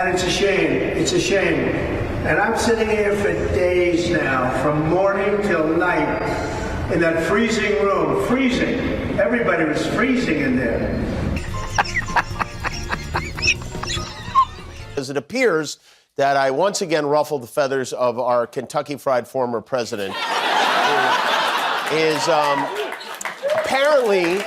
And it's a shame. It's a shame. And I'm sitting here for days now, from morning till night, in that freezing room. Freezing. Everybody was freezing in there. As it appears that I once again ruffled the feathers of our Kentucky Fried former president, who is apparently,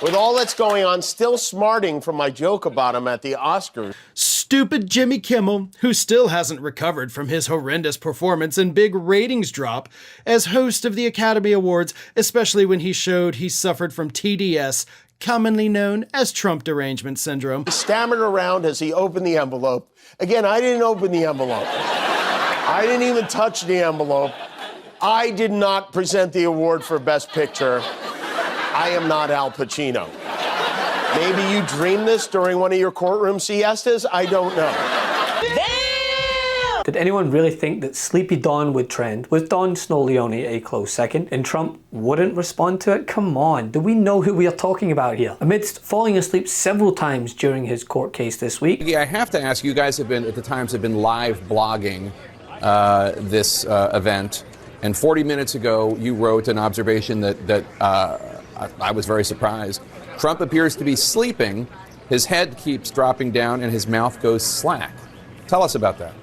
with all that's going on, still smarting from my joke about him at the Oscars. Stupid Jimmy Kimmel, who still hasn't recovered from his horrendous performance and big ratings drop as host of the Academy Awards, especially when he showed he suffered from TDS, commonly known as Trump derangement syndrome. He stammered around as he opened the envelope. Again, I didn't open the envelope. I didn't even touch the envelope. I did not present the award for Best Picture. I am not Al Pacino. Maybe you dreamed this during one of your courtroom siestas? I don't know. Damn! Did anyone really think that Sleepy Dawn would trend, with Don Snow Leone a close second, and Trump wouldn't respond to it? Come on, do we know who we are talking about here? Amidst falling asleep several times during his court case this week. Yeah, I have to ask, you guys have been, at the Times, have been live blogging this event, and 40 minutes ago you wrote an observation that I was very surprised. Trump appears to be sleeping, his head keeps dropping down, and his mouth goes slack. Tell us about that.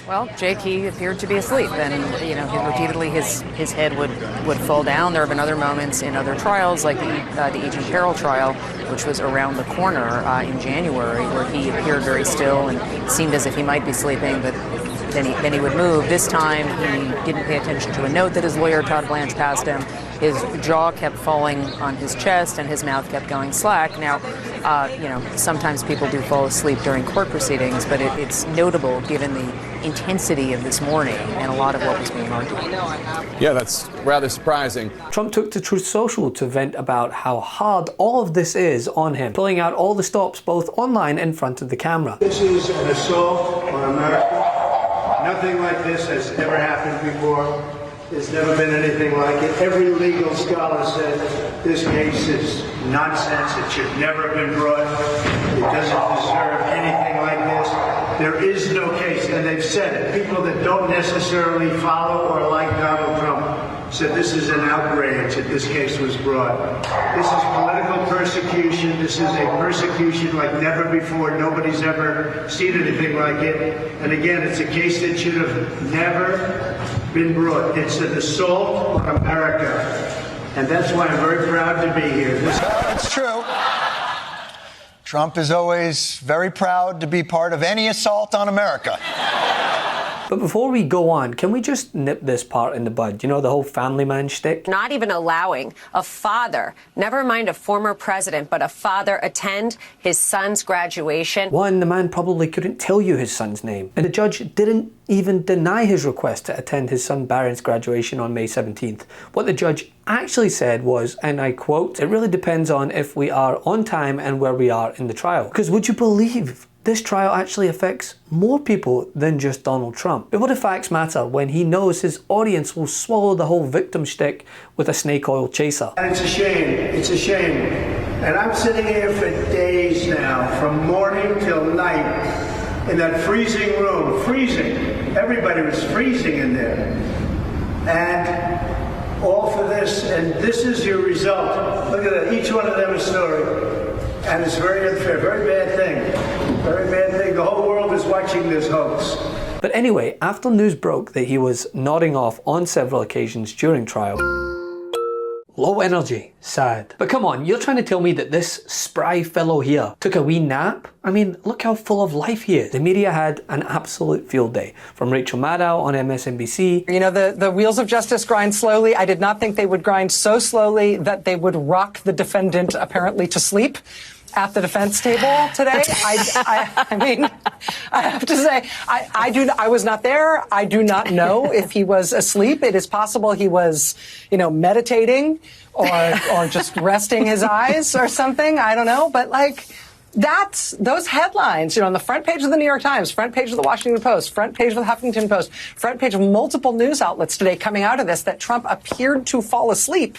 Well, Jake, he appeared to be asleep, and repeatedly his head would fall down. There have been other moments in other trials, like the Agent Carroll trial, which was around the corner in January, where he appeared very still and seemed as if he might be sleeping, but then he would move. This time, he didn't pay attention to a note that his lawyer, Todd Blanche, passed him. His jaw kept falling on his chest, and his mouth kept going slack. Now, sometimes people do fall asleep during court proceedings, but it's notable given the intensity of this morning and a lot of what was being argued. Yeah, that's rather surprising. Trump took to Truth Social to vent about how hard all of this is on him, pulling out all the stops both online and in front of the camera. This is an assault on America. Nothing like this has ever happened before. There's never been anything like it. Every legal scholar said this case is nonsense. It should never have been brought. It doesn't deserve anything like this. There is no case, and they've said it. People that don't necessarily follow or like Donald Trump said this is an outrage that this case was brought. This is political persecution. This is a persecution like never before. Nobody's ever seen anything like it. And again, it's a case that should have never been brought. It's an assault on America. And that's why I'm very proud to be here. It's true. Trump is always very proud to be part of any assault on America. But before we go on, can we just nip this part in the bud? You know, the whole family man shtick? Not even allowing a father, never mind a former president, but a father attend his son's graduation. One, the man probably couldn't tell you his son's name. And the judge didn't even deny his request to attend his son Barron's graduation on May 17th. What the judge actually said was, and I quote, "It really depends on if we are on time and where we are in the trial." Because would you believe this trial actually affects more people than just Donald Trump? But what do facts matter when he knows his audience will swallow the whole victim shtick with a snake oil chaser? And it's a shame. It's a shame. And I'm sitting here for days now, from morning till night, in that freezing room. Freezing. Everybody was freezing in there. And all for this. And this is your result. Look at that. Each one of them a story. And it's very unfair. Very bad thing. Very bad thing. The whole world is watching this hoax. But anyway, after news broke that he was nodding off on several occasions during trial, low energy, sad. But come on, you're trying to tell me that this spry fellow here took a wee nap? I mean, look how full of life he is. The media had an absolute field day. From Rachel Maddow on MSNBC. You know, the wheels of justice grind slowly. I did not think they would grind so slowly that they would rock the defendant apparently to sleep at the defense table today. I mean, I have to say, I was not there. I do not know if he was asleep. It is possible he was, meditating or just resting his eyes or something. I don't know. But that's those headlines, on the front page of the New York Times, front page of the Washington Post, front page of the Huffington Post, front page of multiple news outlets today coming out of this, that Trump appeared to fall asleep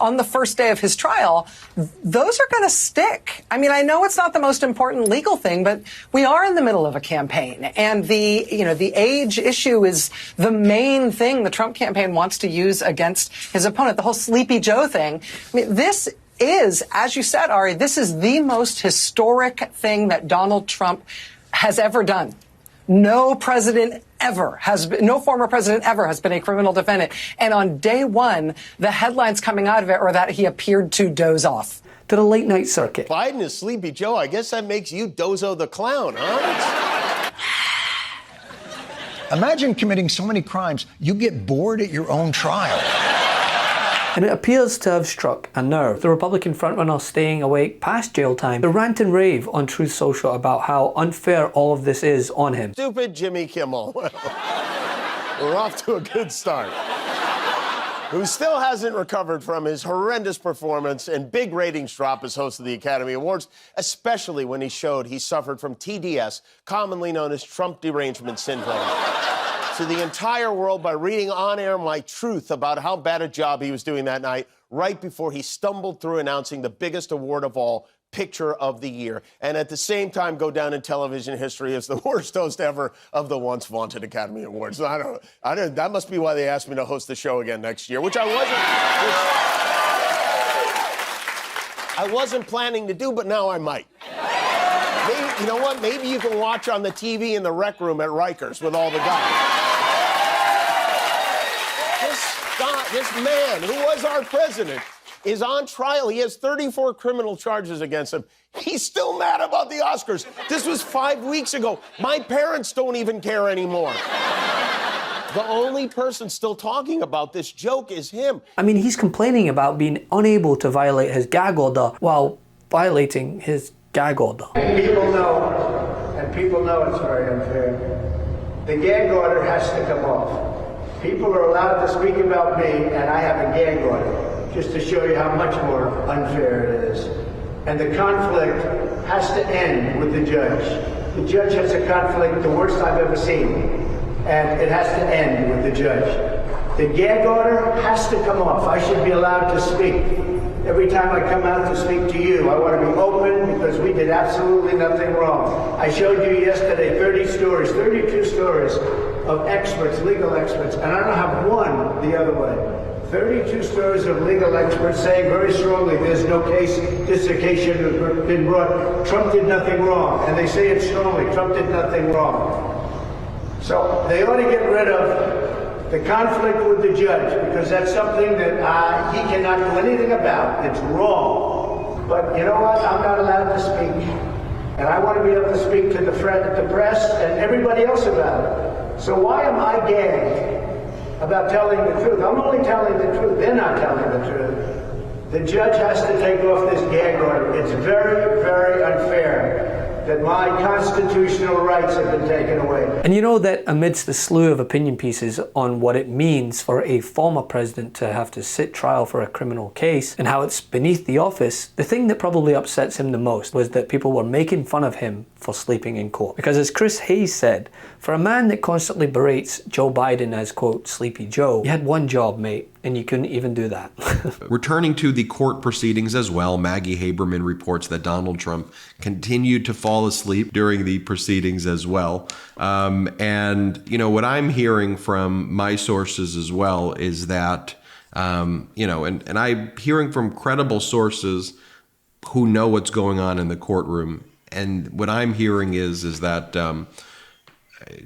on the first day of his trial, those are going to stick. I mean, I know it's not the most important legal thing, but we are in the middle of a campaign, and the age issue is the main thing the Trump campaign wants to use against his opponent. The whole Sleepy Joe thing. I mean, this is, as you said, Ari, this is the most historic thing that Donald Trump has ever done. No president ever has been, no former president ever has been a criminal defendant. And on day one, the headlines coming out of it are that he appeared to doze off. To the late night circuit. Biden is Sleepy Joe. I guess that makes you Dozo the Clown, huh? Imagine committing so many crimes, you get bored at your own trial. And it appears to have struck a nerve. The Republican frontrunner staying awake past jail time to rant and rave on Truth Social about how unfair all of this is on him. Stupid Jimmy Kimmel. Well, we're off to a good start. Who still hasn't recovered from his horrendous performance and big ratings drop as host of the Academy Awards, especially when he showed he suffered from TDS, commonly known as Trump derangement syndrome, to the entire world by reading on air my truth about how bad a job he was doing that night, right before he stumbled through announcing the biggest award of all, Picture of the Year, and at the same time go down in television history as the worst host ever of the once vaunted Academy Awards. I don't. That must be why they asked me to host the show again next year, which I wasn't planning to do, but now I might. Maybe, you know what? Maybe you can watch on the TV in the rec room at Rikers with all the guys. This man, who was our president, is on trial. He has 34 criminal charges against him. He's still mad about the Oscars. This was 5 weeks ago. My parents don't even care anymore. The only person still talking about this joke is him. I mean, he's complaining about being unable to violate his gag order while violating his gag order. People know it's very unfair. The gag order has to come off. People are allowed to speak about me, and I have a gag order, just to show you how much more unfair it is. And the conflict has to end with the judge. The judge has a conflict, the worst I've ever seen, and it has to end with the judge. The gag order has to come off. I should be allowed to speak. Every time I come out to speak to you, I want to be open because we did absolutely nothing wrong. I showed you yesterday 32 stories of experts, legal experts, and I don't have one the other way. 32 stories of legal experts saying very strongly there's no case, this occasion has been brought. Trump did nothing wrong, and they say it strongly, Trump did nothing wrong. So they ought to get rid of the conflict with the judge, because that's something that he cannot do anything about. It's wrong. But you know what? I'm not allowed to speak. And I want to be able to speak to the press and everybody else about it. So why am I gagged about telling the truth? I'm only telling the truth. They're not telling the truth. The judge has to take off this gag order. It's very, very unfair that my constitutional rights have been taken away. And you know that amidst the slew of opinion pieces on what it means for a former president to have to sit trial for a criminal case and how it's beneath the office, the thing that probably upsets him the most was that people were making fun of him for sleeping in court. Because as Chris Hayes said, for a man that constantly berates Joe Biden as, quote, Sleepy Joe, you had one job, mate, and you couldn't even do that. Returning to the court proceedings as well, Maggie Haberman reports that Donald Trump continued to fall asleep during the proceedings as well. And, you know, what I'm hearing from my sources as well is that, you know, and I'm hearing from credible sources who know what's going on in the courtroom. And what I'm hearing is that,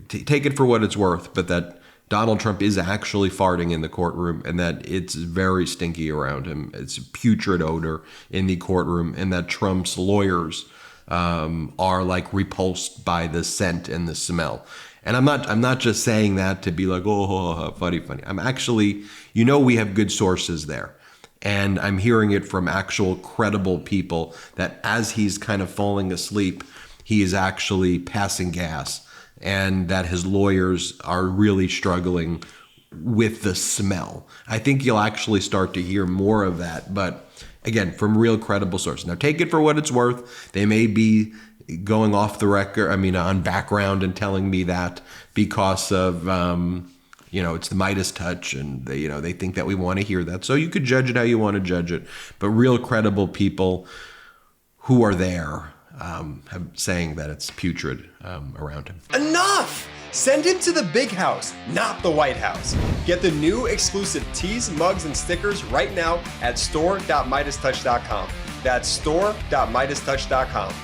take it for what it's worth, but that Donald Trump is actually farting in the courtroom and that it's very stinky around him. It's a putrid odor in the courtroom, and that Trump's lawyers are like repulsed by the scent and the smell. And I'm not just saying that to be like, oh, funny. I'm actually, you know, we have good sources there. And I'm hearing it from actual credible people that as he's kind of falling asleep, he is actually passing gas, and that his lawyers are really struggling with the smell. I think you'll actually start to hear more of that, but again, from real credible sources. Now, take it for what it's worth. They may be going off the record, on background and telling me that because of, it's the MeidasTouch, and they think that we want to hear that. So you could judge it how you want to judge it, but real credible people who are there have saying that it's putrid around him. Enough! Send him to the big house, not the White House. Get the new exclusive tees, mugs, and stickers right now at store.meidastouch.com. That's store.meidastouch.com.